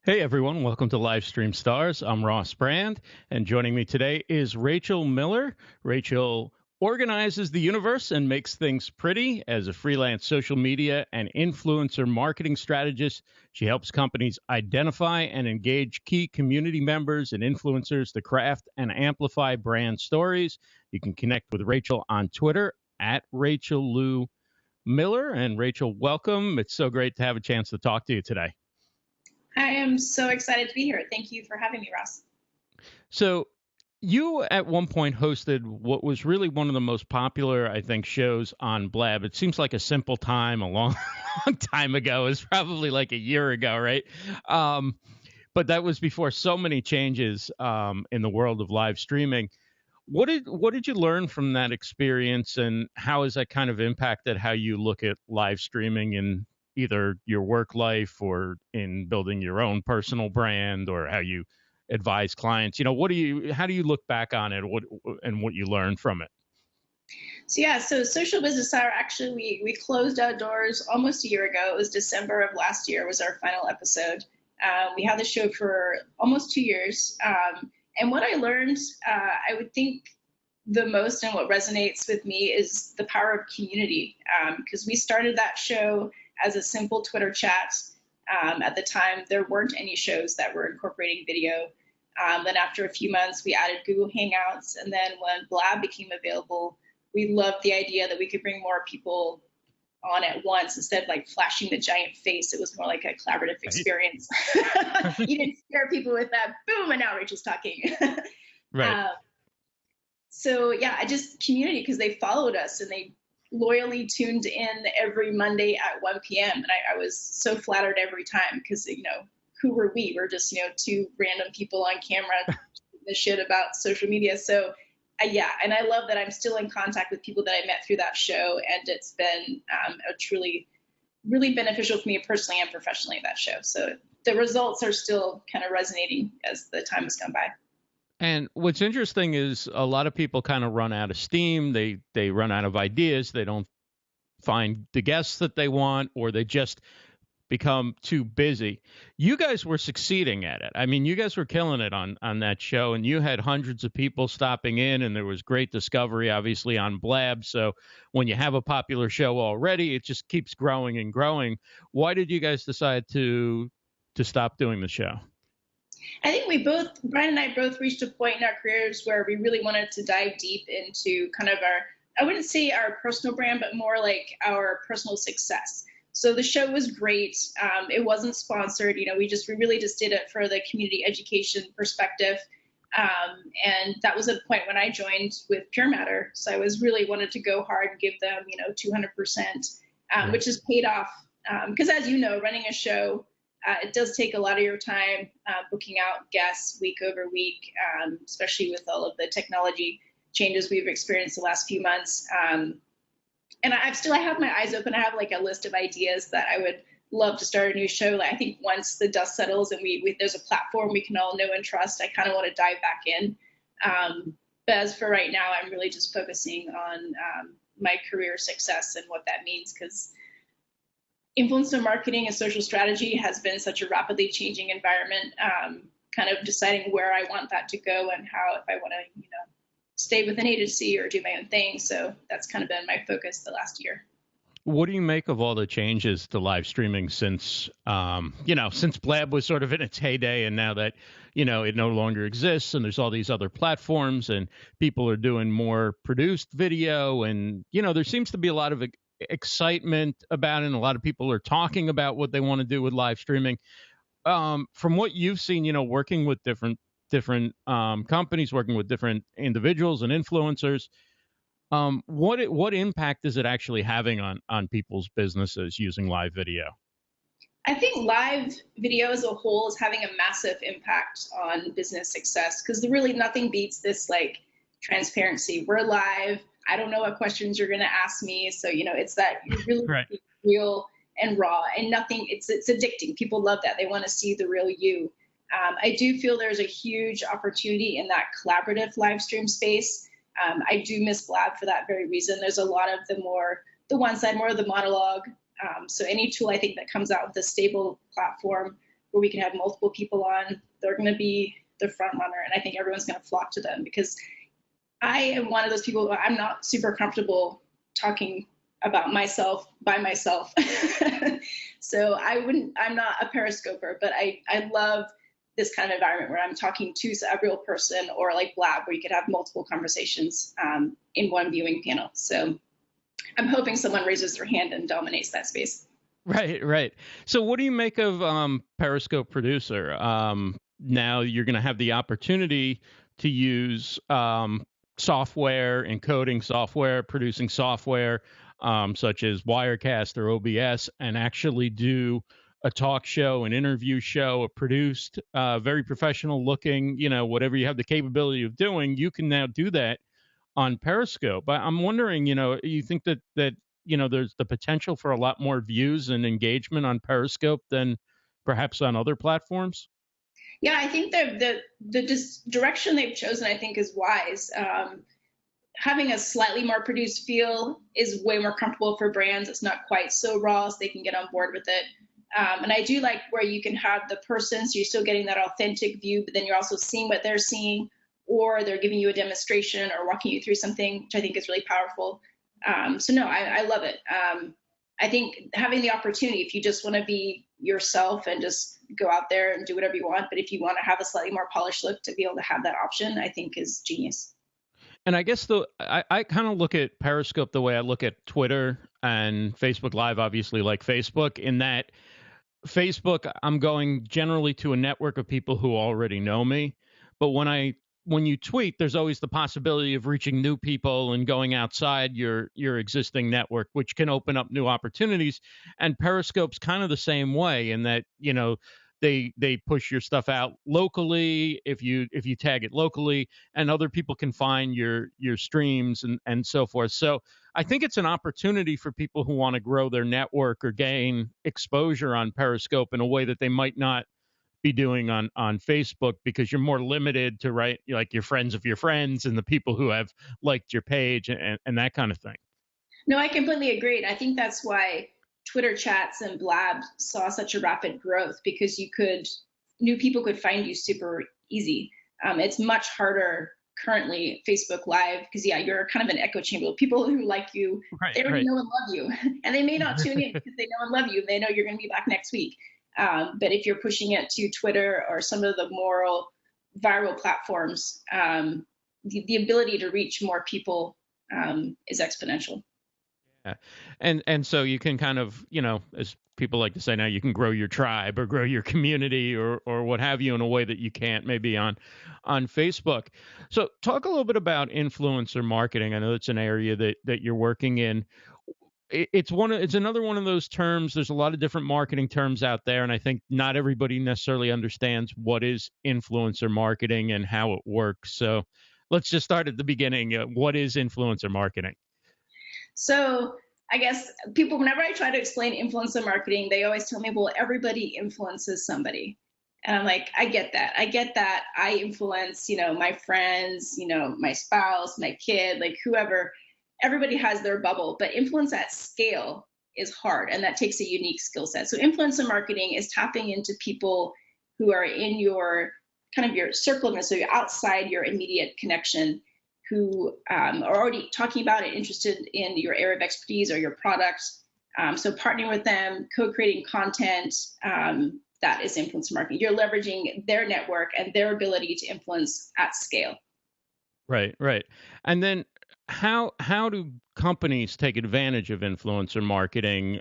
Hey everyone, welcome to Livestream Stars. I'm Ross Brand, and joining me today is Rachel Miller. Rachel organizes the universe and makes things pretty as a freelance social media and influencer marketing strategist. She helps companies identify and engage key community members and influencers to craft and amplify brand stories. You can connect with Rachel on Twitter at Rachel Lou Miller. And Rachel, welcome. It's so great to have a chance to talk to you today. I am so excited to be here. Thank you for having me, Ross. So you at one point hosted what was really one of the most popular, I think, shows on Blab. It seems like a simple time, a long, long time ago. It was probably like a year ago, right? But that was before so many changes in the world of live streaming. What did you learn from that experience, and how has that kind of impacted how you look at live streaming in either your work life or in building your own personal brand, or how you advise clients? How do you look back on it, what you learned from it? So Social Business Hour, actually, we closed our doors almost a year ago. It was December of last year was our final episode. We had the show for almost 2 years. And what I learned, I would think the most, and what resonates with me, is the power of community. Because we started that show as a simple Twitter chat. At the time, there weren't any shows that were incorporating video. Then after a few months, we added Google Hangouts. And then when Blab became available, we loved the idea that we could bring more people on at once instead of like flashing the giant face. It was more like a collaborative experience. You didn't scare people with that, boom, and now Rachel's talking. Right. I just community, because they followed us and they loyally tuned in every Monday at 1 p.m. And I was so flattered every time, because, who were we? We're just, two random people on camera the shit about social media. So and I love that I'm still in contact with people that I met through that show. And it's been a truly, really beneficial for me personally and professionally, that show. So the results are still kind of resonating as the time has gone by. And what's interesting is a lot of people kind of run out of steam. They run out of ideas. They don't find the guests that they want, or they just become too busy. You guys were succeeding at it. I mean, you guys were killing it on that show, and you had hundreds of people stopping in, and there was great discovery, obviously, on Blab. So when you have a popular show already, it just keeps growing and growing. Why did you guys decide to stop doing the show? I think Brian and I both reached a point in our careers where we really wanted to dive deep into kind of I wouldn't say our personal brand, but more like our personal success. So the show was great. It wasn't sponsored. We really just did it for the community education perspective. And that was a point when I joined with Pure Matter. So I was really wanted to go hard and give them, 200%, which has paid off. Because as you know, running a show, it does take a lot of your time booking out guests week over week, especially with all of the technology changes we've experienced the last few months. And I have my eyes open. I have like a list of ideas that I would love to start a new show. Like, I think once the dust settles and there's a platform we can all know and trust, I kind of want to dive back in. But as for right now, I'm really just focusing on my career success and what that means, because influencer marketing and social strategy has been such a rapidly changing environment, kind of deciding where I want that to go and how, if I want to, stay with an agency or do my own thing. So that's kind of been my focus the last year. What do you make of all the changes to live streaming since Blab was sort of in its heyday, and now that, it no longer exists and there's all these other platforms and people are doing more produced video, and, there seems to be a lot of excitement about it, and a lot of people are talking about what they want to do with live streaming. From what you've seen, working with different companies, working with different individuals and influencers, what impact is it actually having on people's businesses using live video? I think live video as a whole is having a massive impact on business success, because really nothing beats this like transparency. We're live. I don't know what questions you're going to ask me. So, it's that you're really right. Real and raw, and nothing, it's addicting. People love that. They want to see the real you. I do feel there's a huge opportunity in that collaborative live stream space. I do miss Blab for that very reason. There's a lot of the one side, more of the monologue. So any tool I think that comes out with a stable platform where we can have multiple people on, they're going to be the front runner. And I think everyone's going to flock to them because I am one of those people, I'm not super comfortable talking about myself by myself. So I'm not a Periscoper, but I love this kind of environment where I'm talking to a real person, or like Blab, where you could have multiple conversations in one viewing panel. So I'm hoping someone raises their hand and dominates that space. Right, right. So what do you make of Periscope Producer? Now you're going to have the opportunity to use software, encoding software, producing software, such as Wirecast or OBS, and actually do a talk show, an interview show, a produced, very professional looking, whatever you have the capability of doing, you can now do that on Periscope. I'm wondering, you think that there's the potential for a lot more views and engagement on Periscope than perhaps on other platforms? Yeah, I think the direction they've chosen, I think, is wise. Having a slightly more produced feel is way more comfortable for brands. It's not quite so raw, so they can get on board with it. And I do like where you can have the person, so you're still getting that authentic view, but then you're also seeing what they're seeing, or they're giving you a demonstration or walking you through something, which I think is really powerful. So no, I love it. I think having the opportunity, if you just want to be yourself and just go out there and do whatever you want, but if you want to have a slightly more polished look, to be able to have that option, I think is genius. And I guess I kind of look at Periscope the way I look at Twitter and Facebook Live, obviously, like Facebook, in that Facebook, I'm going generally to a network of people who already know me. But when you tweet, there's always the possibility of reaching new people and going outside your existing network, which can open up new opportunities. And Periscope's kind of the same way in that, they push your stuff out locally if you tag it locally, and other people can find your streams and so forth. So I think it's an opportunity for people who want to grow their network or gain exposure on Periscope in a way that they might not be doing on Facebook, because you're more limited to like your friends of your friends and the people who have liked your page and that kind of thing. No, I completely agree. And I think that's why Twitter chats and Blabs saw such a rapid growth, because new people could find you super easy. It's much harder currently Facebook Live, because you're kind of an echo chamber. People who like you, Right, they already right. know and love you, and they may not tune in because they know and love you. They know you're going to be back next week. But if you're pushing it to Twitter or some of the more viral platforms, the ability to reach more people is exponential. Yeah. And so you can kind of, as people like to say now, you can grow your tribe or grow your community or what have you in a way that you can't maybe on Facebook. So talk a little bit about influencer marketing. I know it's an area that you're working in. It's another one of those terms. There's a lot of different marketing terms out there, and I think not everybody necessarily understands what is influencer marketing and how it works. So let's just start at the beginning. What is influencer marketing? So I guess people, whenever I try to explain influencer marketing, they always tell me, well, everybody influences somebody. And I'm like, I get that. I influence, my friends, my spouse, my kid, like whoever. Everybody has their bubble, but influence at scale is hard, and that takes a unique skill set. So influencer marketing is tapping into people who are in your kind of your circle, so you're outside your immediate connection, who are already talking about and interested in your area of expertise or your products. So partnering with them, co-creating content, that is influencer marketing. You're leveraging their network and their ability to influence at scale. Right, right. And then how do companies take advantage of influencer marketing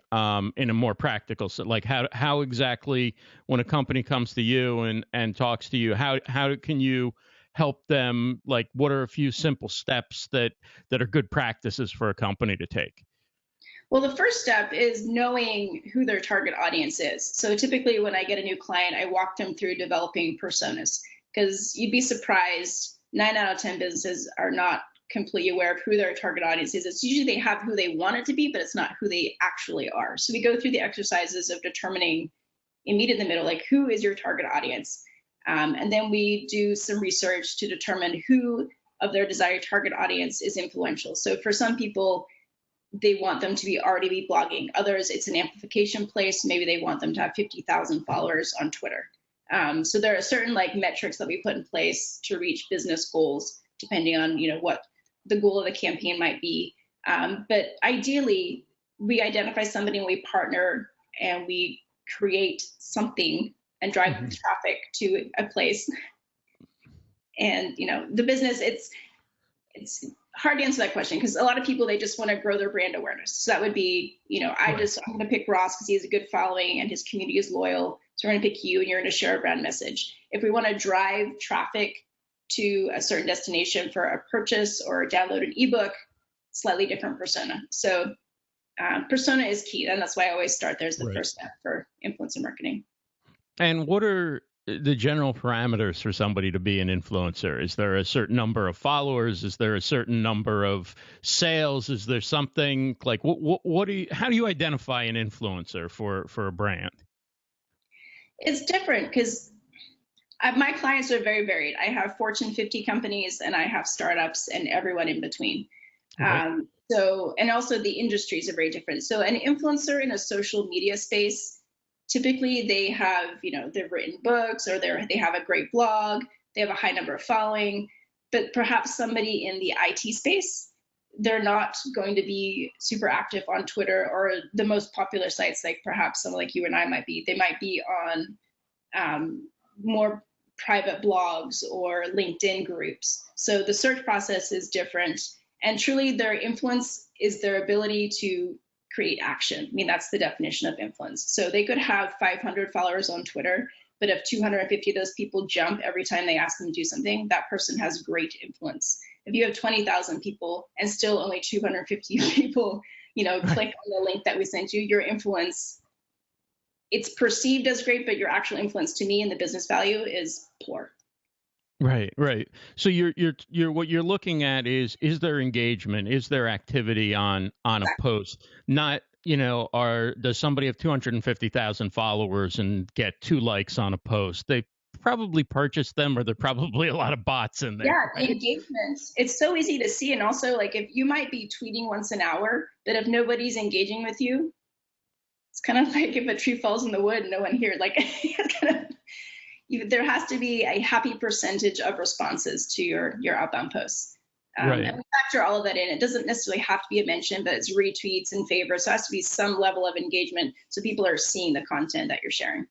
in a more practical set? Like how exactly, when a company comes to you and talks to you, how can you help them? Like, what are a few simple steps that are good practices for a company to take? Well, the first step is knowing who their target audience is. So typically when I get a new client, I walk them through developing personas, because you'd be surprised, 9 out of 10 businesses are not completely aware of who their target audience is. It's usually they have who they want it to be, but it's not who they actually are. So we go through the exercises of determining, and meet in the middle, like who is your target audience? And then we do some research to determine who of their desired target audience is influential. So for some people, they want them to already be blogging. Others, it's an amplification place. Maybe they want them to have 50,000 followers on Twitter. So there are certain like metrics that we put in place to reach business goals, depending on what the goal of the campaign might be. But ideally, we identify somebody and we partner and we create something and drive traffic to a place. And the business, it's hard to answer that question because a lot of people, they just want to grow their brand awareness. So that would be, I'm going to pick Ross because he has a good following and his community is loyal. So we're going to pick you and you're going to share a brand message. If we want to drive traffic to a certain destination for a purchase or download an ebook, slightly different persona. So persona is key. And that's why I always start there as the first step for influencer marketing. And what are the general parameters for somebody to be an influencer? Is there a certain number of followers? Is there a certain number of sales? Is there something like how do you identify an influencer for a brand? It's different because my clients are very varied. I have Fortune 50 companies and I have startups and everyone in between. Right. And also the industries are very different. So an influencer in a social media space, typically they have, they've written books or they have a great blog, they have a high number of following, but perhaps somebody in the IT space, they're not going to be super active on Twitter or the most popular sites, like perhaps someone like you and I might be. They might be on more private blogs or LinkedIn groups. So the search process is different. And truly their influence is their ability to create action. I mean, that's the definition of influence. So they could have 500 followers on Twitter, but if 250 of those people jump every time they ask them to do something, that person has great influence. If you have 20,000 people and still only 250 people, click on the link that we sent you, your influence, it's perceived as great, but your actual influence to me and the business value is poor. Right. So you're what you're looking at is there engagement? Is there activity on a post? Not, does somebody have 250,000 followers and get 2 likes on a post? They probably purchased them, or there are probably a lot of bots in there. Yeah, right? Engagement. It's so easy to see. And also, like, if you might be tweeting once an hour, but if nobody's engaging with you, it's kind of like if a tree falls in the wood, no one here. Like, there has to be a happy percentage of responses to your outbound posts. Right. And we factor all of that in. It doesn't necessarily have to be a mention, but it's retweets and favors. So it has to be some level of engagement so people are seeing the content that you're sharing.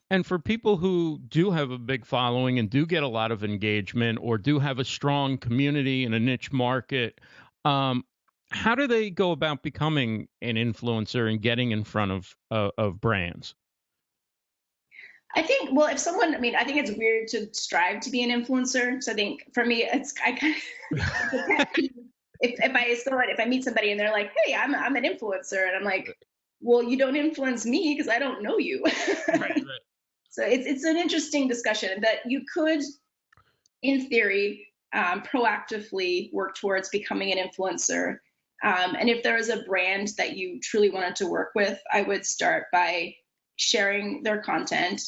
And for people who do have a big following and do get a lot of engagement or do have a strong community in a niche market, how do they go about becoming an influencer and getting in front of brands? I think, well, if someone, I think it's weird to strive to be an influencer. So I think for me, if I meet somebody and they're like, hey, I'm an influencer. And I'm like, well, you don't influence me because I don't know you. Right. So it's an interesting discussion that you could, in theory, proactively work towards becoming an influencer. And if there is a brand that you truly wanted to work with, I would start by sharing their content,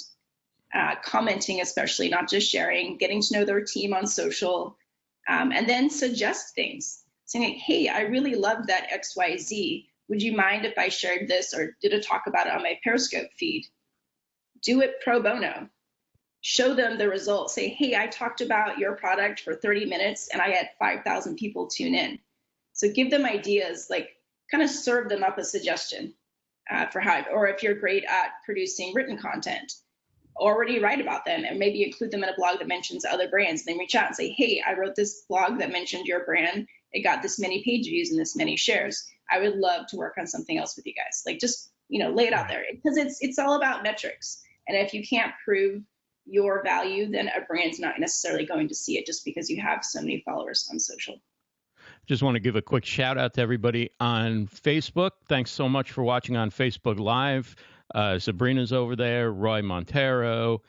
commenting especially, not just sharing, getting to know their team on social, and then suggest things. Saying, hey, I really love that XYZ. Would you mind if I shared this or did a talk about it on my Periscope feed? Do it pro bono. Show them the results. Say, hey, I talked about your product for 30 minutes and I had 5,000 people tune in. So give them ideas, like kind of serve them up a suggestion for how, or if you're great at producing written content, already write about them and maybe include them in a blog that mentions other brands. Then reach out and say, hey, I wrote this blog that mentioned your brand. It got this many page views and this many shares. I would love to work on something else with you guys. Like just, lay it out there because it's all about metrics. And if you can't prove your value, then a brand's not necessarily going to see it just because you have so many followers on social. Just want to give a quick shout out to everybody on Facebook. Thanks so much for watching on Facebook Live. Sabrina's over there, Roy Montero,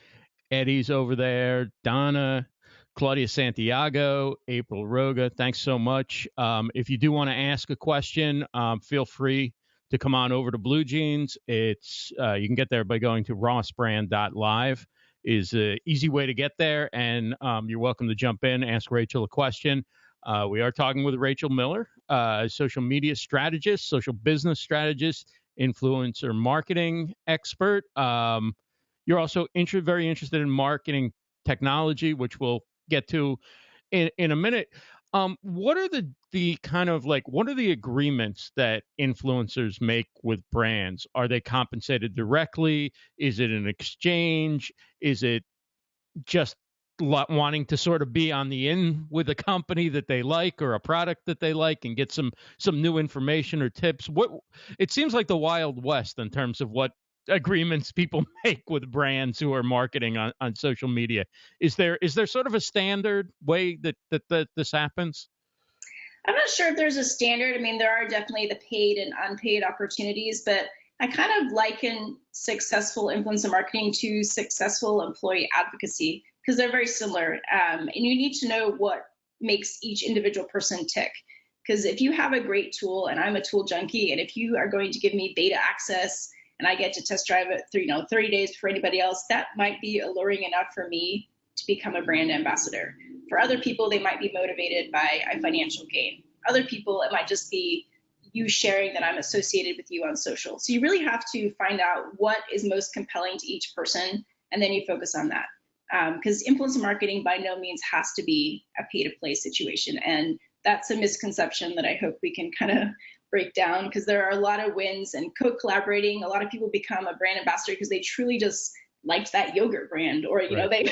Eddie's over there, Donna, Claudia Santiago, April Roga. Thanks so much. If you do want to ask a question, feel free to come on over to Blue Jeans. It's you can get there by going to rossbrand.live is an easy way to get there. And you're welcome to jump in, ask Rachel a question. We are talking with Rachel Miller, social media strategist, social business strategist, influencer marketing expert. You're also very interested in marketing technology, which we'll get to in a minute. What are the kind of like what are the agreements that influencers make with brands? Are they compensated directly? Is it an exchange? Is it just wanting to sort of be on the in with a company that they like or a product that they like and get some new information or tips? What it seems like the Wild West in terms of what agreements people make with brands who are marketing on social media. Is there sort of a standard way that this happens? I'm not sure if there's a standard. I mean, there are definitely the paid and unpaid opportunities, but I kind of liken successful influencer marketing to successful employee advocacy because they're very similar. And you need to know what makes each individual person tick. Because if you have a great tool, and I'm a tool junkie, and if you are going to give me beta access and I get to test drive it through, 30 days before anybody else, that might be alluring enough for me to become a brand ambassador. For other people, they might be motivated by a financial gain. Other people, it might just be you sharing that I'm associated with you on social. So you really have to find out what is most compelling to each person, and then you focus on that. Because influencer marketing by no means has to be a pay-to-play situation. And that's a misconception that I hope we can kind of break down, because there are a lot of wins and co-collaborating. A lot of people become a brand ambassador because they truly just liked that yogurt brand, or they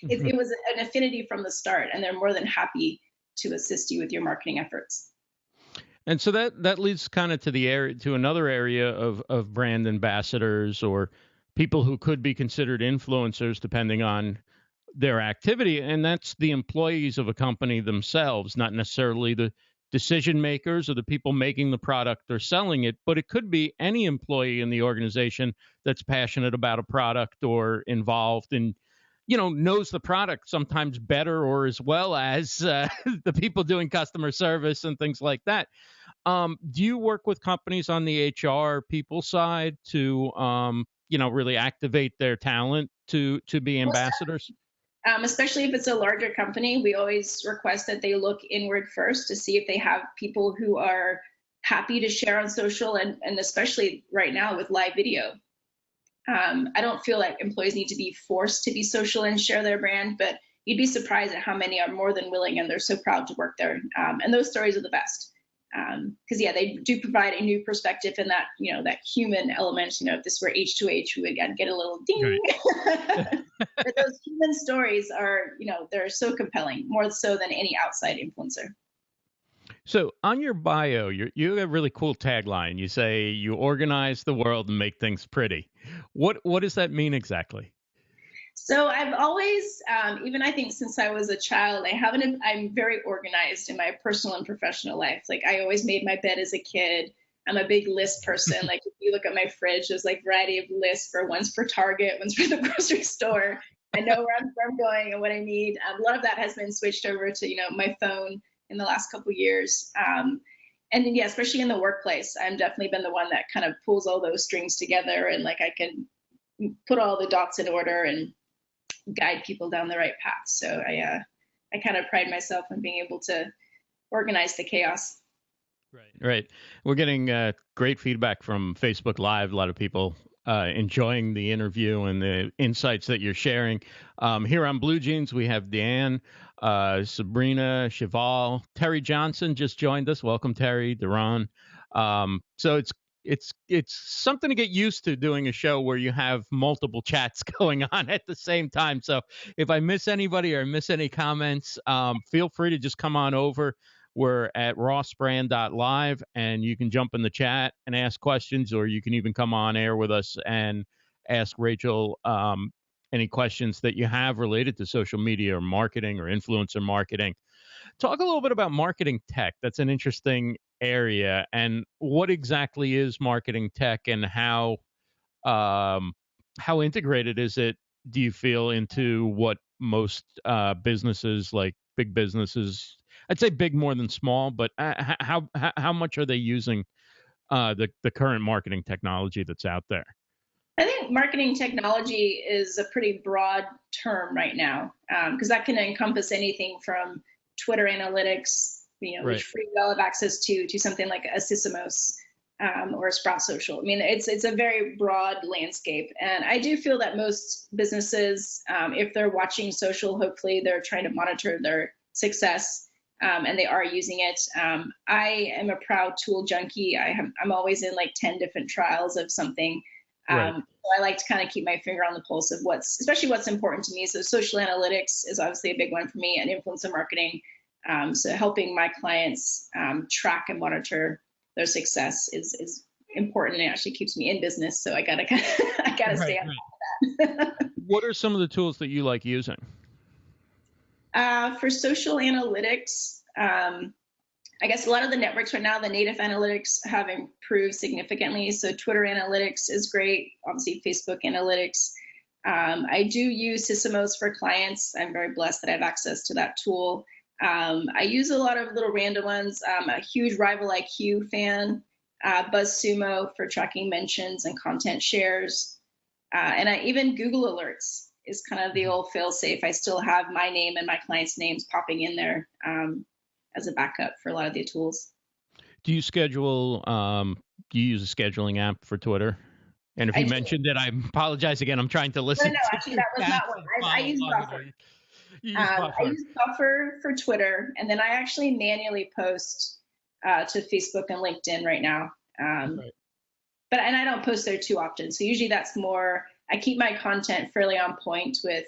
it was an affinity from the start, and they're more than happy to assist you with your marketing efforts. And so that leads kind of to another area of brand ambassadors or people who could be considered influencers depending on their activity, and that's the employees of a company themselves, not necessarily the decision makers or the people making the product or selling it, but it could be any employee in the organization that's passionate about a product or involved in, knows the product sometimes better or as well as the people doing customer service and things like that. Do you work with companies on the HR people side to, really activate their talent to be ambassadors? Especially if it's a larger company, we always request that they look inward first to see if they have people who are happy to share on social, and especially right now with live video. I don't feel like employees need to be forced to be social and share their brand, but you'd be surprised at how many are more than willing and they're so proud to work there. And those stories are the best. Because they do provide a new perspective and that, that human element, if this were H2H, we would again get a little ding. Right. But those human stories are, they're so compelling, more so than any outside influencer. So on your bio, you have a really cool tagline. You say you organize the world and make things pretty. What does that mean exactly? So I've always, even I think since I was a child, I'm very organized in my personal and professional life. Like I always made my bed as a kid. I'm a big list person. Like if you look at my fridge, there's like variety of lists one's for Target, one's for the grocery store. I know where I'm going and what I need. A lot of that has been switched over to, my phone in the last couple of years. And then, especially in the workplace, I've definitely been the one that kind of pulls all those strings together, and like I can put all the dots in order and guide people down the right path. So I kind of pride myself on being able to organize the chaos. Right. We're getting great feedback from Facebook Live. A lot of people enjoying the interview and the insights that you're sharing. Here on Blue Jeans, we have Deanne, Sabrina, Cheval, Terry Johnson just joined us. Welcome, Terry, Duran. So it's something to get used to doing a show where you have multiple chats going on at the same time. So if I miss anybody or miss any comments, feel free to just come on over. We're at rossbrand.live, and you can jump in the chat and ask questions, or you can even come on air with us and ask Rachel any questions that you have related to social media or marketing or influencer marketing. Talk a little bit about marketing tech. That's an interesting area. And what exactly is marketing tech, and how integrated is it, do you feel, into what most businesses, like big businesses, I'd say big more than small, but how much are they using the current marketing technology that's out there? I think marketing technology is a pretty broad term right now, because that can encompass anything from Twitter analytics, Right. which we all have access to something like a Sysomos or a Sprout Social. I mean, it's a very broad landscape. And I do feel that most businesses, if they're watching social, hopefully they're trying to monitor their success. And they are using it. I am a proud tool junkie. I'm always in like 10 different trials of something. Right. So I like to kind of keep my finger on the pulse of especially what's important to me. So social analytics is obviously a big one for me, and influencer marketing. So helping my clients track and monitor their success is important. It actually keeps me in business. So I gotta stay on top of that. What are some of the tools that you like using? For social analytics, I guess a lot of the networks right now, the native analytics have improved significantly. So Twitter analytics is great. Obviously, Facebook analytics. I do use Sysomos for clients. I'm very blessed that I have access to that tool. I use a lot of little random ones. I'm a huge Rival IQ fan. BuzzSumo for tracking mentions and content shares. And even Google Alerts is kind of the old fail-safe. I still have my name and my clients' names popping in there as a backup for a lot of the tools. Do you schedule? Do you use a scheduling app for Twitter? And if you mentioned it, I apologize again. I'm trying to listen. No, actually, that was not one. I use Buffer. I use Buffer for Twitter, and then I actually manually post to Facebook and LinkedIn right now. Right. But I don't post there too often. So usually that's more. I keep my content fairly on point with.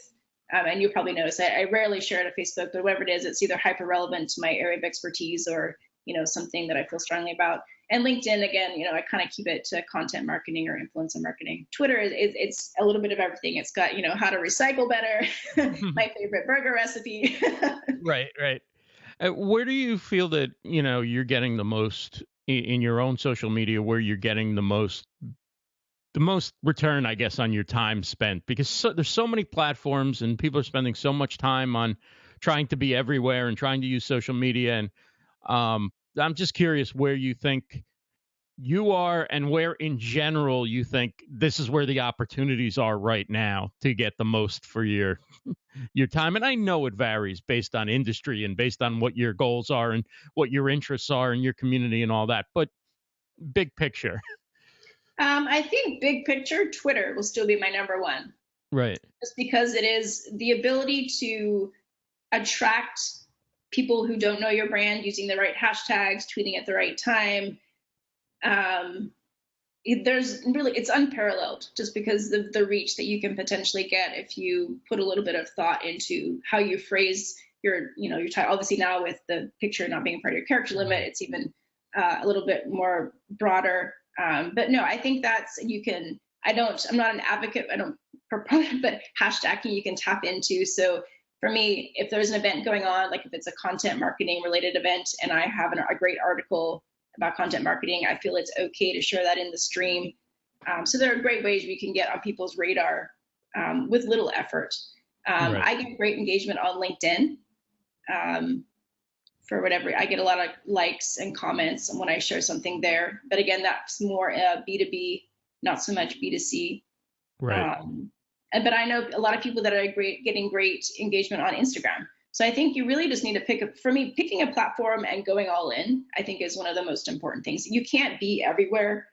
And you probably notice I rarely share it to Facebook, but whatever it is, it's either hyper relevant to my area of expertise or, something that I feel strongly about. And LinkedIn, again, I kind of keep it to content marketing or influencer marketing. Twitter, it's a little bit of everything. It's got, how to recycle better, my favorite burger recipe. Right. Where do you feel that, you're getting the most in your own social media, where you're getting the most return, I guess, on your time spent? Because there's so many platforms and people are spending so much time on trying to be everywhere and trying to use social media. And I'm just curious where you think you are and where in general you think this is where the opportunities are right now to get the most for your time. And I know it varies based on industry and based on what your goals are and what your interests are in your community and all that. But big picture. I think big picture, Twitter will still be my number one. Right. Just because it is the ability to attract people who don't know your brand using the right hashtags, tweeting at the right time. It's unparalleled just because the reach that you can potentially get if you put a little bit of thought into how you phrase your title. Obviously now with the picture not being part of your character limit, it's even a little bit more broader. But no, I think I'm not an advocate, I don't proponent, but hashtagging you can tap into. So for me, if there's an event going on, like if it's a content marketing related event and I have a great article about content marketing, I feel it's okay to share that in the stream. So there are great ways we can get on people's radar with little effort. Right. I get great engagement on LinkedIn. For whatever, I get a lot of likes and comments when I share something there. But again, that's more B2B, not so much B2C. Right. But I know a lot of people that are getting great engagement on Instagram. So I think you really just need to picking a platform and going all in, I think is one of the most important things. You can't be everywhere.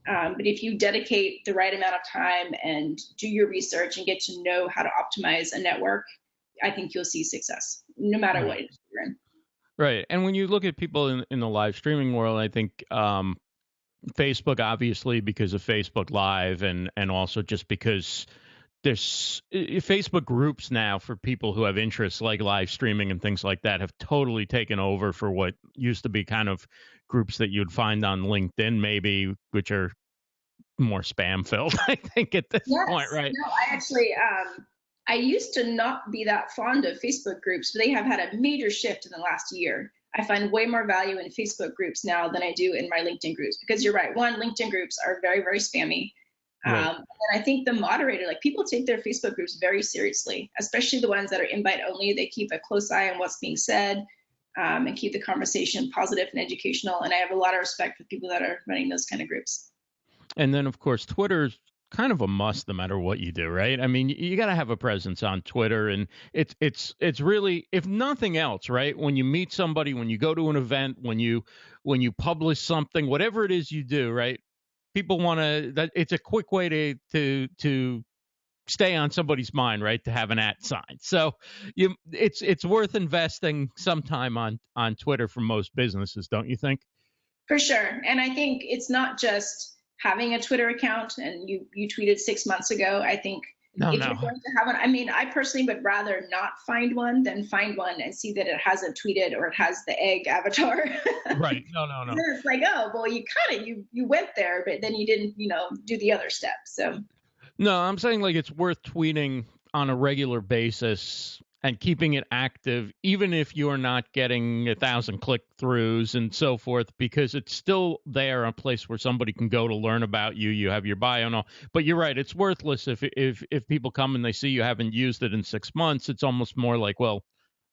But if you dedicate the right amount of time and do your research and get to know how to optimize a network, I think you'll see success no matter what industry you're in. Right. And when you look at people in the live streaming world, I think Facebook, obviously, because of Facebook Live and also just because there's Facebook groups now for people who have interests like live streaming and things like that have totally taken over for what used to be kind of groups that you'd find on LinkedIn, maybe, which are more spam filled, I think, at this point, right? No, I actually, I used to not be that fond of Facebook groups, but they have had a major shift in the last year. I find way more value in Facebook groups now than I do in my LinkedIn groups, because you're right. One, LinkedIn groups are very, very spammy. Right. And I think the moderator, people take their Facebook groups very seriously, especially the ones that are invite only. They keep a close eye on what's being said and keep the conversation positive and educational. And I have a lot of respect for people that are running those kind of groups. And then, of course, Twitter's kind of a must no matter what you do, right? I mean, you got to have a presence on Twitter, and it's really, if nothing else, right? When you meet somebody, when you go to an event, when you publish something, whatever it is you do, right? People want to, that it's a quick way to stay on somebody's mind, right? To have an at sign. So it's worth investing some time on Twitter for most businesses, don't you think? For sure. And I think it's not just having a Twitter account and you tweeted 6 months ago. I think No, if you're no. going to have one, I mean, I personally would rather not find one than find one and see that it hasn't tweeted or it has the egg avatar. Right. No, no, no. Then it's like, oh, well, you kind of you went there, but then you didn't, do the other steps. So No, I'm saying like it's worth tweeting on a regular basis and keeping it active, even if you're not getting 1,000 click throughs and so forth, because it's still there, a place where somebody can go to learn about you. You have your bio and all. But you're right, it's worthless if people come and they see you haven't used it in 6 months. It's almost more like, well,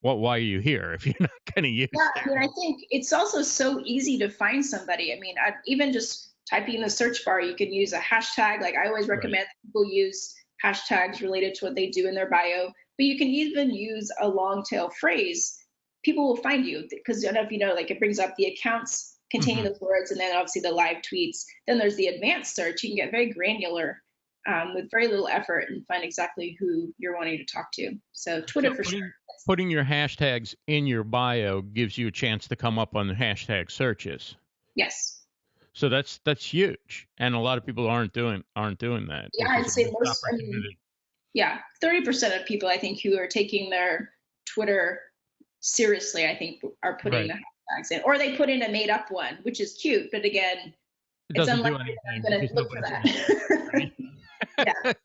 why are you here if you're not going to use yeah, it? I mean, I think it's also so easy to find somebody. I mean, even just typing in the search bar, you can use a hashtag. Like I always Right. recommend people use hashtags related to what they do in their bio, but you can even use a long tail phrase. People will find you because I don't know if you know, like it brings up the accounts containing Hmm. those words, and then obviously the live tweets. Then there's the advanced search. You can get very granular with very little effort and find exactly who you're wanting to talk to. So So Twitter for sure. putting your hashtags in your bio gives you a chance to come up on the hashtag searches. Yes. So that's huge, and a lot of people aren't doing that, Yeah, which is I'd a say missed most. I mean, opportunity. yeah, 30% of people I think who are taking their Twitter seriously, I think, are putting Right. the hashtags in, or they put in a made up one, which is cute, but again, It it's doesn't do unlikely that anything I'm going because to look for nobody's going to use that. it, Yeah, right?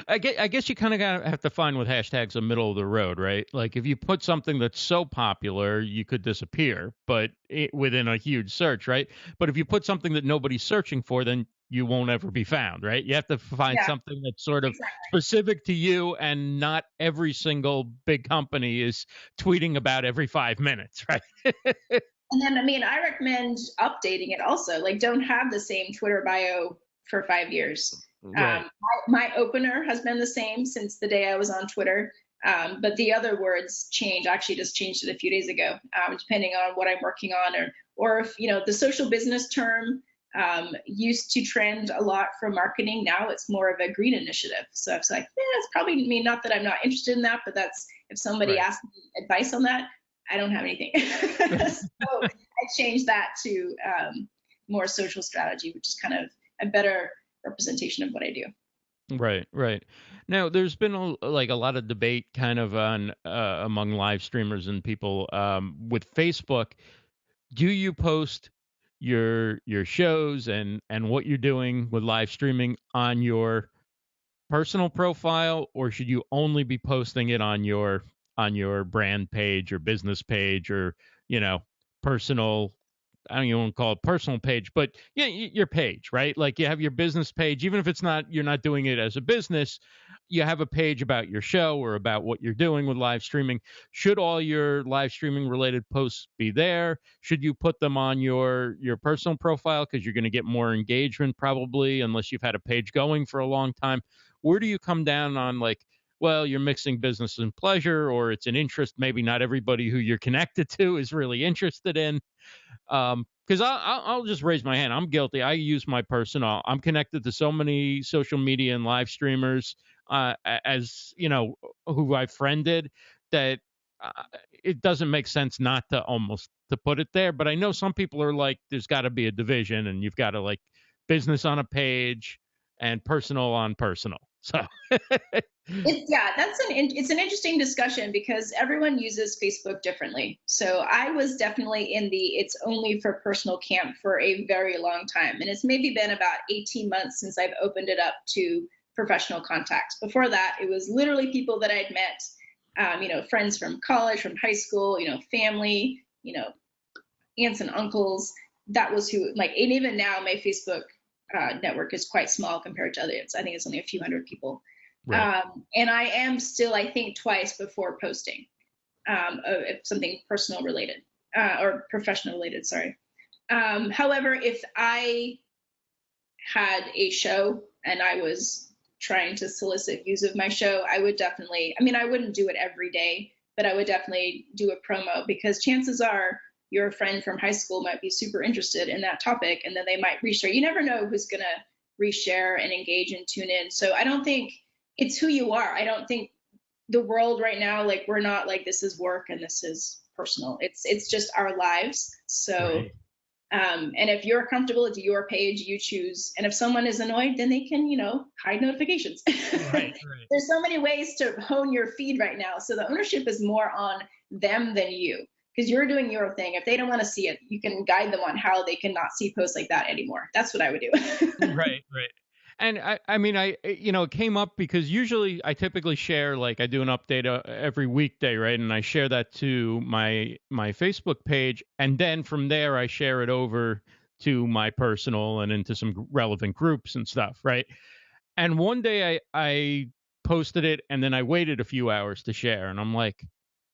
I guess you kind of have to find with hashtags a middle of the road, right? Like if you put something that's so popular, you could disappear, but within a huge search, right? But if you put something that nobody's searching for, then you won't ever be found, right? You have to find yeah, something that's sort of exactly. specific to you, and not every single big company is tweeting about every 5 minutes, right? And then, I mean, I recommend updating it also. Like, don't have the same Twitter bio for 5 years. Right. My opener has been the same since the day I was on Twitter, but the other words change. I actually just changed it a few days ago, depending on what I'm working on, or if the social business term used to trend a lot for marketing. Now it's more of a green initiative. So it's like, it's probably me. Not that I'm not interested in that, but that's if somebody Right. asks me advice on that, I don't have anything. So I changed that to more social strategy, which is kind of a better representation of what I do. Right, right. Now, there's been like a lot of debate kind of on among live streamers and people with Facebook. Do you post your shows and what you're doing with live streaming on your personal profile, or should you only be posting it on your brand page or business page, or personal, I don't even want to call it personal page, but yeah, your page, right? Like you have your business page, even if you're not doing it as a business, you have a page about your show or about what you're doing with live streaming. Should all your live streaming related posts be there? Should you put them on your personal profile because you're going to get more engagement probably, unless you've had a page going for a long time? Where do you come down on, like, well, you're mixing business and pleasure, or it's an interest maybe not everybody who you're connected to is really interested in? Because I'll just raise my hand. I'm guilty. I use my personal. I'm connected to so many social media and live streamers, as who I friended, that uh, it doesn't make sense not to almost to put it there. But I know some people are like, there's got to be a division, and you've got to like business on a page and personal on personal. So Yeah, it's an interesting discussion because everyone uses Facebook differently. So I was definitely in the it's only for personal camp for a very long time, and it's maybe been about 18 months since I've opened it up to professional contacts. Before that, it was literally people that I'd met, friends from college, from high school, family, aunts and uncles. That was who, like, and even now my Facebook network is quite small compared to others. I think it's only a few hundred people. right. And I am still, I think, twice before posting if something personal related or professional related, sorry. However, if I had a show and I was trying to solicit views of my show, I would definitely, I mean, I wouldn't do it every day, but I would definitely do a promo, because chances are your friend from high school might be super interested in that topic, and then they might reshare. You never know who's going to reshare and engage and tune in. So I don't think it's who you are. I don't think the world right now, like, we're not like, this is work and this is personal. It's just our lives. So Right. and if you're comfortable, it's your page, you choose. And if someone is annoyed, then they can, hide notifications. Right. There's so many ways to hone your feed right now. So the ownership is more on them than you, because you're doing your thing. If they don't want to see it, you can guide them on how they cannot see posts like that anymore. That's what I would do. Right. And I mean, it came up because usually I typically share, like, I do an update every weekday, right? And I share that to my Facebook page, and then from there I share it over to my personal and into some relevant groups and stuff, right? And one day I posted it, and then I waited a few hours to share, and I'm like,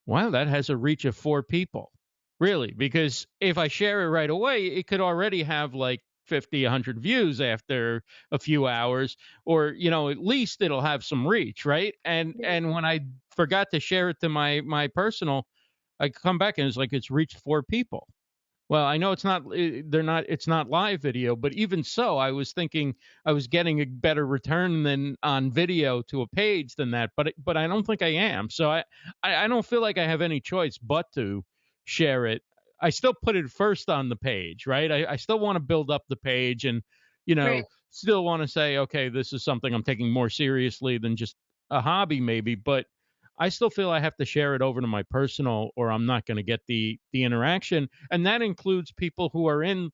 wow, that has a reach of 4 people, really? Because if I share it right away, it could already have like 50, 100 views after a few hours, or at least it'll have some reach, right? And when I forgot to share it to my personal, I come back and it's like it's reached 4 people. Well, I know it's not live video, but even so, I was thinking I was getting a better return than on video to a page than that, but I don't think I am. So I don't feel like I have any choice but to share it. I still put it first on the page, right? I still want to build up the page, and Right. still want to say, okay, this is something I'm taking more seriously than just a hobby, maybe, but I still feel I have to share it over to my personal, or I'm not going to get the interaction. And that includes people who are in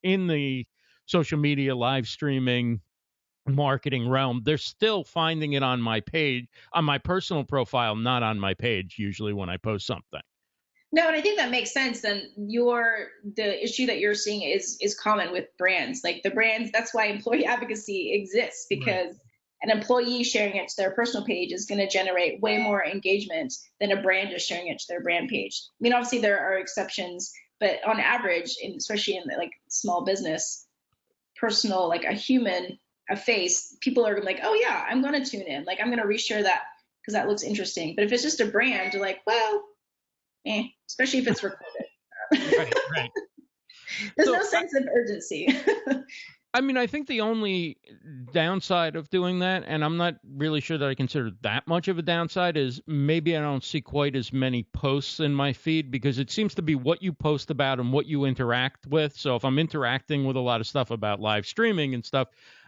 the social media live streaming marketing realm. They're still finding it on my page, on my personal profile, not on my page, usually when I post something. No, and I think that makes sense. And the issue that you're seeing is common with brands. Like the brands, that's why employee advocacy exists, Right. because an employee sharing it to their personal page is going to generate way more engagement than a brand just sharing it to their brand page. I mean, obviously there are exceptions, but on average, and especially in like small business, personal, like a human, a face, people are like, oh yeah, I'm going to tune in. Like I'm going to reshare that because that looks interesting. But if it's just a brand, you're like, well, especially if it's recorded. Right. There's So no sense of urgency. I mean, I think the only downside of doing that, and I'm not really sure that I consider that much of a downside, is maybe I don't see quite as many posts in my feed, because it seems to be what you post about and what you interact with. So if I'm interacting with a lot of stuff about live streaming and stuff,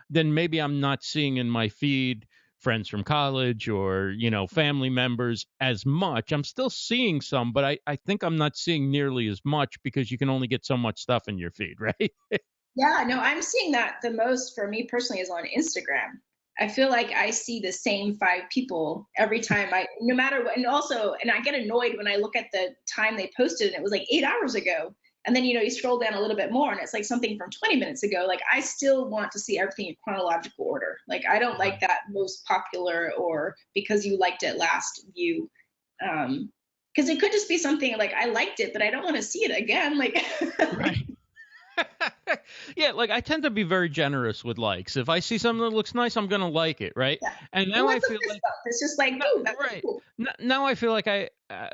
then maybe I'm not seeing in my feed friends from college or, family members as much. I'm still seeing some, but I think I'm not seeing nearly as much, because you can only get so much stuff in your feed, right? Yeah, no, I'm seeing that the most for me personally is on Instagram. I feel like I see the same 5 people every time no matter what. And also, and I get annoyed when I look at the time they posted and it was like 8 hours ago. And then, you scroll down a little bit more and it's like something from 20 minutes ago. Like I still want to see everything in chronological order. Like I don't like that most popular or because you liked it last view. Because it could just be something like I liked it, but I don't want to see it again. Like, Right. Yeah, like I tend to be very generous with likes. If I see something that looks nice, I'm gonna like it, right? yeah. And And now I what's up feel this like stuff? It's just like, oh, that's right cool. now I feel like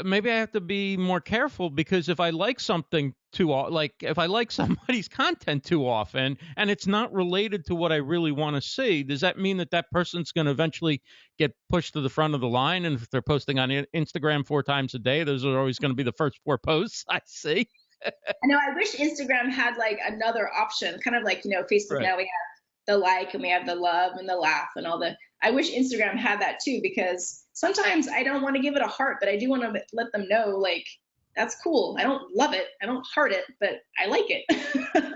maybe I have to be more careful, because if I like something like if I like somebody's content too often and it's not related to what I really want to see, does that mean that person's going to eventually get pushed to the front of the line? And if they're posting on Instagram 4 times a day, those are always going to be the first 4 posts I see. I know. I wish Instagram had like another option, kind of like, Facebook Right. now we have the like and we have the love and the laugh and all the. I wish Instagram had that too, because sometimes I don't want to give it a heart, but I do want to let them know like that's cool. I don't love it, I don't heart it, but I like it.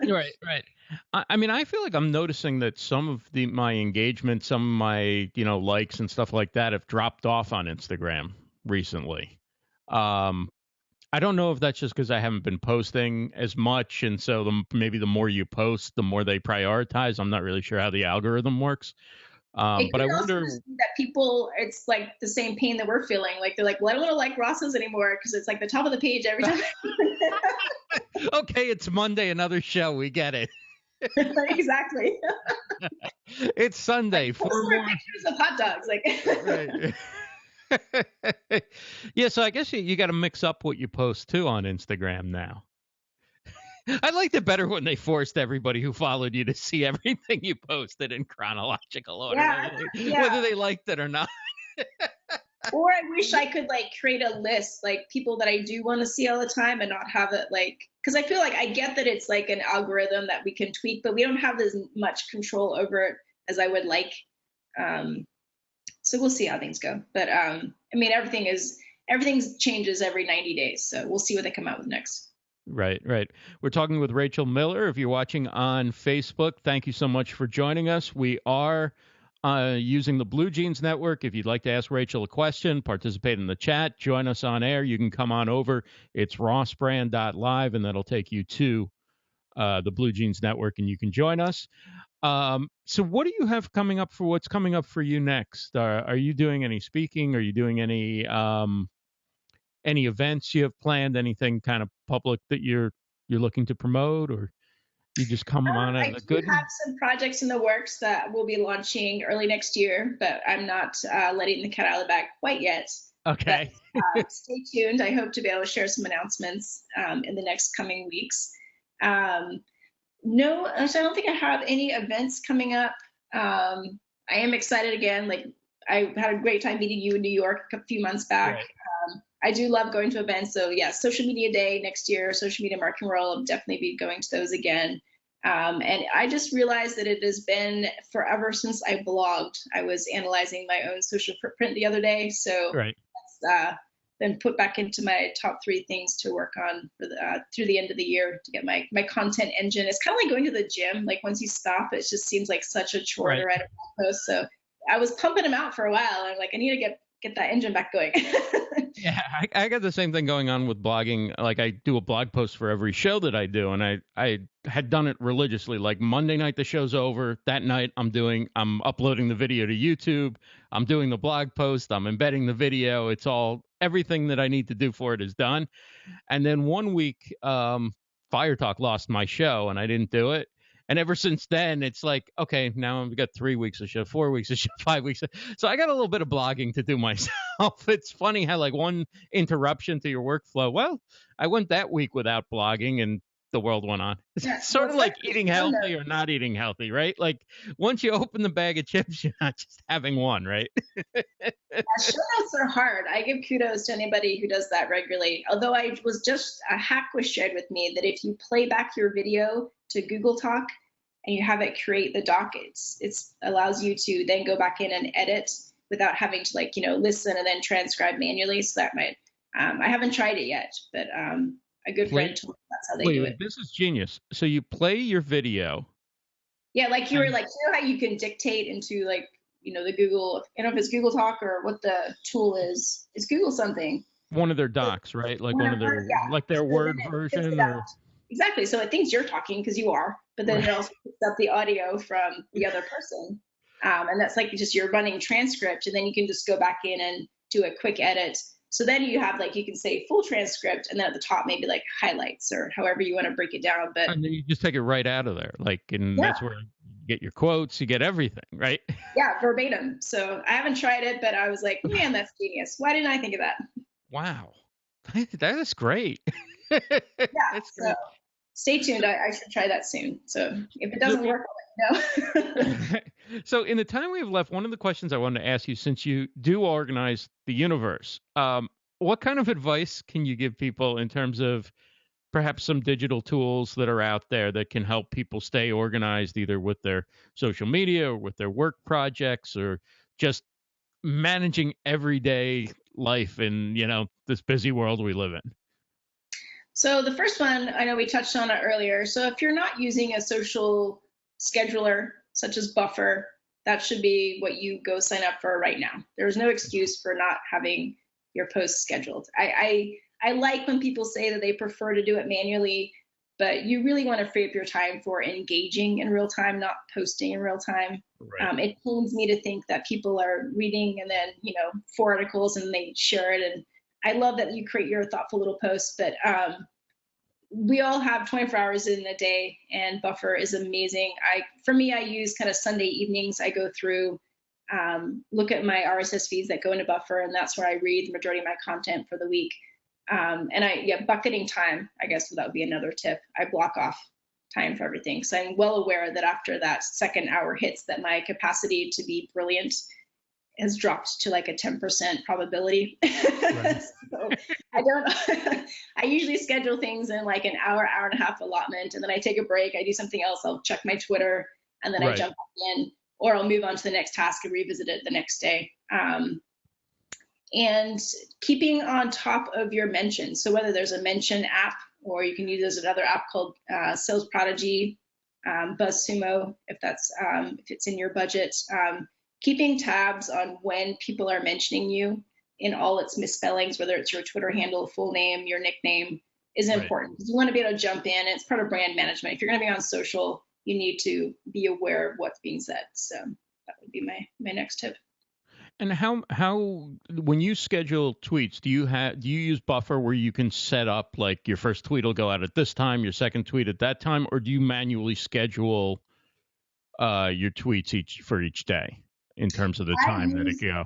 Right. I mean, I feel like I'm noticing that some of my engagement, some of my, likes and stuff like that have dropped off on Instagram recently. Um, I don't know if that's just because I haven't been posting as much, and so maybe the more you post, the more they prioritize. I'm not really sure how the algorithm works, It but could I also wonder. just be that people, it's like the same pain that we're feeling. Like they're like, well, I don't want to like Ross's anymore because it's like the top of the page every time. Okay, it's Monday, another show. We get it. Exactly. It's Sunday. Post Four more more. pictures of hot dogs. Like, Right. Yeah, so I guess you got to mix up what you post too on Instagram now. I liked it better when they forced everybody who followed you to see everything you posted in chronological order, yeah, yeah. whether they liked it or not. Or I wish I could like create a list, like people that I do want to see all the time and not have it like, because I feel like I get that it's like an algorithm that we can tweak, but we don't have as much control over it as I would like. Um, so we'll see how things go. But I mean, everything changes every 90 days. So we'll see what they come out with next. Right, right. We're talking with Rachel Miller. If you're watching on Facebook, thank you so much for joining us. We are using the Blue Jeans Network. If you'd like to ask Rachel a question, participate in the chat, join us on air, you can come on over. It's rossbrand.live, and that'll take you to the Blue Jeans Network, and you can join us. So what do you have coming up for what's coming up for you next? Are you doing any speaking? Are you doing any events you have planned? Anything kind of public that you're looking to promote, or you just come on I as a do good? have some projects in the works that will be launching early next year, but I'm not letting the cat out of the bag quite yet. Okay. But stay tuned. I hope to be able to share some announcements in the next coming weeks. No, so I don't think I have any events coming up. I am excited again. Like I had a great time meeting you in New York a few months back. Right. I do love going to events. So yeah, social media day next year, social media marketing role. I'll definitely be going to those again. And I just realized that it has been forever since I blogged. I was analyzing my own social footprint the other day. So Right. that's been put back into my top 3 things to work on for through the end of the year to get my content engine. It's kind of like going to the gym. Like once you stop, it just seems like such a chore Right. to write a blog post. So I was pumping them out for a while. And I'm like, I need to get that engine back going. Yeah, I got the same thing going on with blogging. Like I do a blog post for every show that I do, and I had done it religiously. Like Monday night the show's over, that night I'm uploading the video to YouTube, I'm doing the blog post, I'm embedding the video. It's all everything that I need to do for it is done. And then one week, Fire Talk lost my show, and I didn't do it. And ever since then, it's like, okay, now I've got 3 weeks of show, 4 weeks of show, 5 weeks. So I got a little bit of blogging to do myself. It's funny how like one interruption to your workflow. Well, I went that week without blogging, and the world went on. Yeah, It's sort of like eating healthy or not eating healthy, right? Like once you open the bag of chips, you're not just having one, right? Yeah, show notes are hard. I give kudos to anybody who does that regularly. Although I was just a hack was shared with me that if you play back your video to Google Talk and you have it create the doc, it's allows you to then go back in and edit without having to like listen and then transcribe manually. So that might I haven't tried it yet, but a good friend told me that's how they do it. This is genius. So you play your video. Yeah, like you were like, how you can dictate into like, the Google, I don't know if it's Google Talk or what the tool is. It's Google something. One of their docs, right? Like one of their, like their Word version. Or... Exactly. So it thinks you're talking because you are, but then it also picks up the audio from the other person. And that's like just you're running transcript, and then you can just go back in and do a quick edit. So then you have like, you can say full transcript, and then at the top, maybe like highlights or however you want to break it down. But and then you just take it right out of there. Like, and that's where you get your quotes, you get everything, right? Yeah, verbatim. So I haven't tried it, but I was like, man, that's genius. Why didn't I think of that? Wow. That is great. Yeah. That's great. So stay tuned. I should try that soon. So if it doesn't work, I'll let you know. So in the time we have left, one of the questions I wanted to ask you, since you do organize the universe, what kind of advice can you give people in terms of perhaps some digital tools that are out there that can help people stay organized, either with their social media or with their work projects, or just managing everyday life in, this busy world we live in? So the first one, I know we touched on it earlier. So if you're not using a social scheduler such as Buffer, that should be what you go sign up for right now. There's no excuse for not having your posts scheduled. I like when people say that they prefer to do it manually, but you really want to free up your time for engaging in real time, not posting in real time. Right. It pains me to think that people are reading and then, 4 articles and they share it. And I love that you create your thoughtful little posts, but we all have 24 hours in a day, and Buffer is amazing. For me, I use kind of Sunday evenings. I go through, look at my RSS feeds that go into Buffer, and that's where I read the majority of my content for the week. Bucketing time, I guess that would be another tip. I block off time for everything. So I'm well aware that after that second hour hits, that my capacity to be brilliant has dropped to like a 10% probability. Right. So I usually schedule things in like an hour and a half allotment, and then I take a break. I do something else. I'll check my Twitter, and then I jump back in, or I'll move on to the next task and revisit it the next day. And keeping on top of your mentions. So whether there's a mention app, or you can use another app called Sales Prodigy, BuzzSumo, if it's in your budget. Keeping tabs on when people are mentioning you in all its misspellings, whether it's your Twitter handle, full name, your nickname, is important. You want to be able to jump in. It's part of brand management. If you're going to be on social, you need to be aware of what's being said. So that would be my next tip. And how when you schedule tweets, do you use Buffer where you can set up like your first tweet will go out at this time, your second tweet at that time, or do you manually schedule your tweets for each day in terms of the time that it go?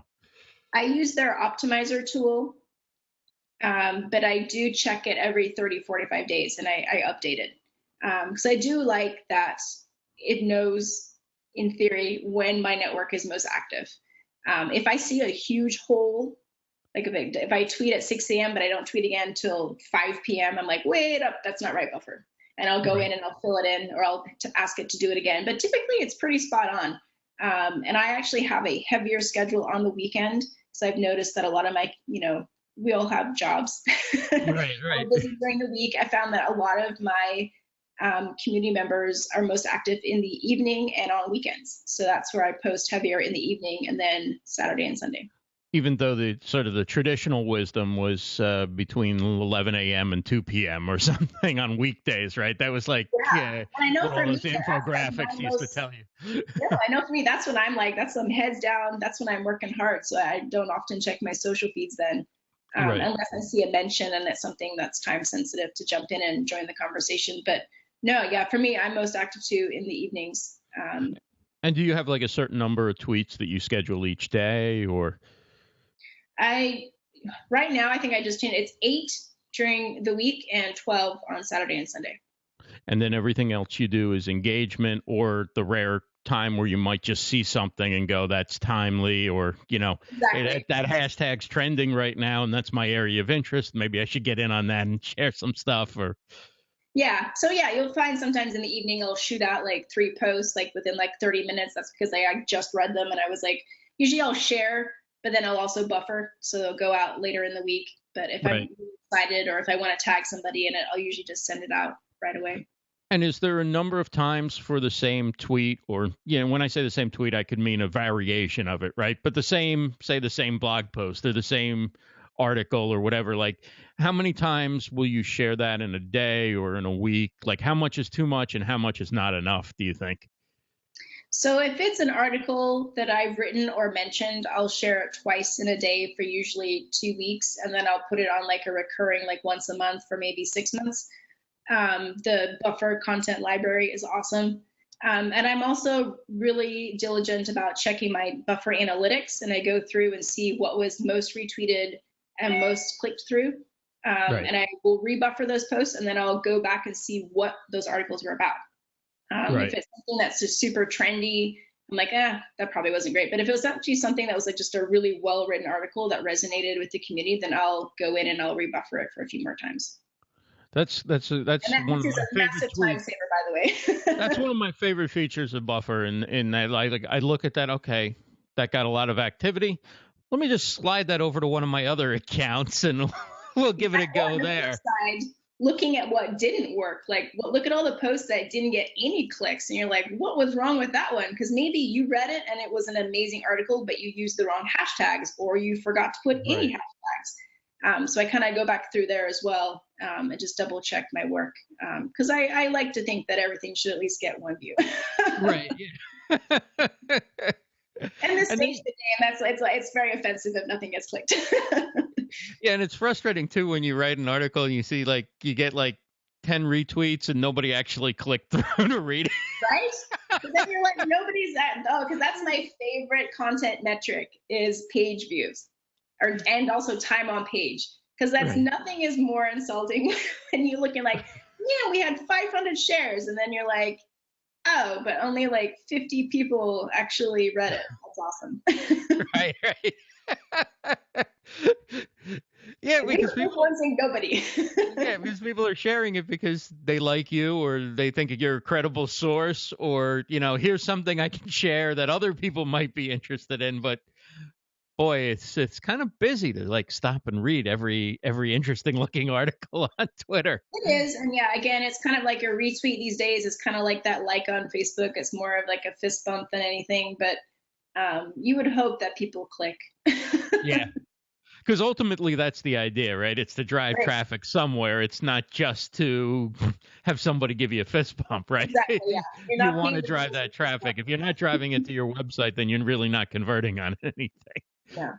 I use their optimizer tool, but I do check it every 30, 45 days, and I update it. Because I do like that it knows, in theory, when my network is most active. If I see a huge hole, like if I tweet at 6 a.m. but I don't tweet again until 5 p.m., I'm like, wait up, that's not right, Buffer. And I'll go in and I'll fill it in, or I'll ask it to do it again. But typically it's pretty spot on. And I actually have a heavier schedule on the weekend. So I've noticed that a lot of my, we all have jobs. Right. We're busy during the week. I found that a lot of my community members are most active in the evening and on weekends. So that's where I post heavier in the evening, and then Saturday and Sunday. Even though the traditional wisdom was between 11 a.m. and 2 p.m. or something on weekdays, right? That was like, and I know for all those me, infographics used to tell you. Yeah, I know for me, that's when I'm like, that's when heads down. That's when I'm working hard. So I don't often check my social feeds then, unless I see a mention and it's something that's time sensitive to jump in and join the conversation. But no, for me, I'm most active too in the evenings. And do you have like a certain number of tweets that you schedule each day, or? Right now, I think I just changed. It's 8 during the week and 12 on Saturday and Sunday. And then everything else you do is engagement, or the rare time where you might just see something and go, that's timely, or, exactly. That hashtag's trending right now and that's my area of interest. Maybe I should get in on that and share some stuff, or. Yeah. So you'll find sometimes in the evening, I'll shoot out like 3 posts, like within like 30 minutes. That's because I just read them. And I was like, usually I'll share, but then I'll also buffer. So they'll go out later in the week. But if I'm excited, or if I want to tag somebody in it, I'll usually just send it out right away. And is there a number of times for the same tweet, or, when I say the same tweet, I could mean a variation of it, right? But the same blog post or the same article or whatever, like how many times will you share that in a day or in a week? Like how much is too much and how much is not enough, do you think? So if it's an article that I've written or mentioned, I'll share it twice in a day for usually 2 weeks. And then I'll put it on like a recurring, like once a month for maybe 6 months. The Buffer content library is awesome. And I'm also really diligent about checking my Buffer analytics. And I go through and see what was most retweeted and most clicked through. And I will rebuffer those posts, and then I'll go back and see what those articles were about. If it's something that's just super trendy, I'm like, that probably wasn't great. But if it was actually something that was like just a really well-written article that resonated with the community, then I'll go in and I'll rebuffer it for a few more times. That's one of my favorite time saver, by the way. That's one of my favorite features of Buffer, and I look at that. Okay, that got a lot of activity. Let me just slide that over to one of my other accounts, and we'll give it a go there. Looking at what didn't work, like look at all the posts that didn't get any clicks, and you're like, what was wrong with that one? Because maybe you read it and it was an amazing article, but you used the wrong hashtags, or you forgot to put any hashtags. So I kind of go back through there as well, and just double check my work, because I like to think that everything should at least get one view. Right. Yeah. And this stage of the game, it's very offensive if nothing gets clicked. Yeah, and it's frustrating too when you write an article and you see like you get like 10 retweets and nobody actually clicked through to read it. Right? But then you're like, nobody's at, oh, because that's my favorite content metric is page views and also time on page. Because that's nothing is more insulting when you're looking like, yeah, we had 500 shares. And then you're like, oh, but only like 50 people actually read it. That's awesome. Right. Yeah, because people saying nobody. Yeah, because people are sharing it because they like you or they think you're a credible source or, here's something I can share that other people might be interested in. But boy, it's kind of busy to like stop and read every interesting looking article on Twitter. It is. And yeah, again, it's kind of like a retweet these days. It's kind of like that like on Facebook. It's more of like a fist bump than anything. But you would hope that people click. Yeah. Because ultimately, that's the idea, right? It's to drive traffic somewhere. It's not just to have somebody give you a fist bump, right? Exactly, yeah. You want to drive that traffic. If you're not driving it to your website, then you're really not converting on anything. Yeah.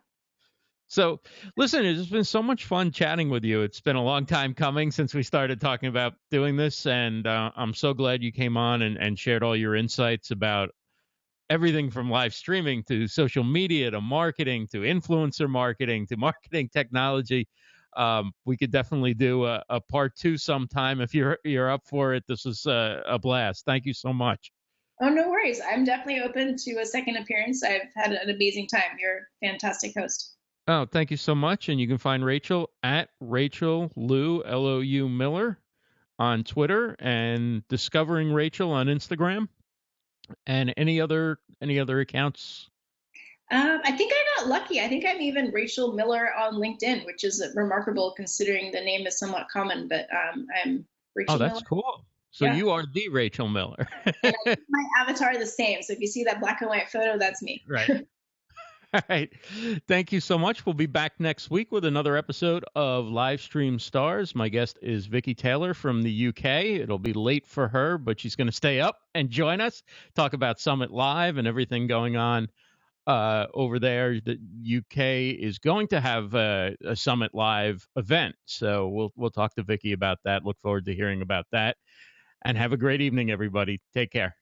So, listen, it's been so much fun chatting with you. It's been a long time coming since we started talking about doing this, and I'm so glad you came on and shared all your insights about everything from live streaming to social media to marketing to influencer marketing to marketing technology. We could definitely do a part 2 sometime if you're up for it. This was a blast. Thank you so much. Oh, no worries. I'm definitely open to a second appearance. I've had an amazing time. You're a fantastic host. Oh, thank you so much. And you can find Rachel at Rachel Lou, Lou Miller on Twitter and Discovering Rachel on Instagram. And any other accounts? I think I got lucky. I think I'm even Rachel Miller on LinkedIn, which is remarkable considering the name is somewhat common. But I'm Rachel. Oh, that's Miller. Cool. So yeah. You are the Rachel Miller. And I keep my avatar the same. So if you see that black and white photo, that's me. Right. All right. Thank you so much. We'll be back next week with another episode of Livestream Stars. My guest is Vicky Taylor from the UK. It'll be late for her, but she's going to stay up and join us, talk about Summit Live and everything going on over there. The UK is going to have a Summit Live event. So we'll talk to Vicky about that. Look forward to hearing about that. And have a great evening, everybody. Take care.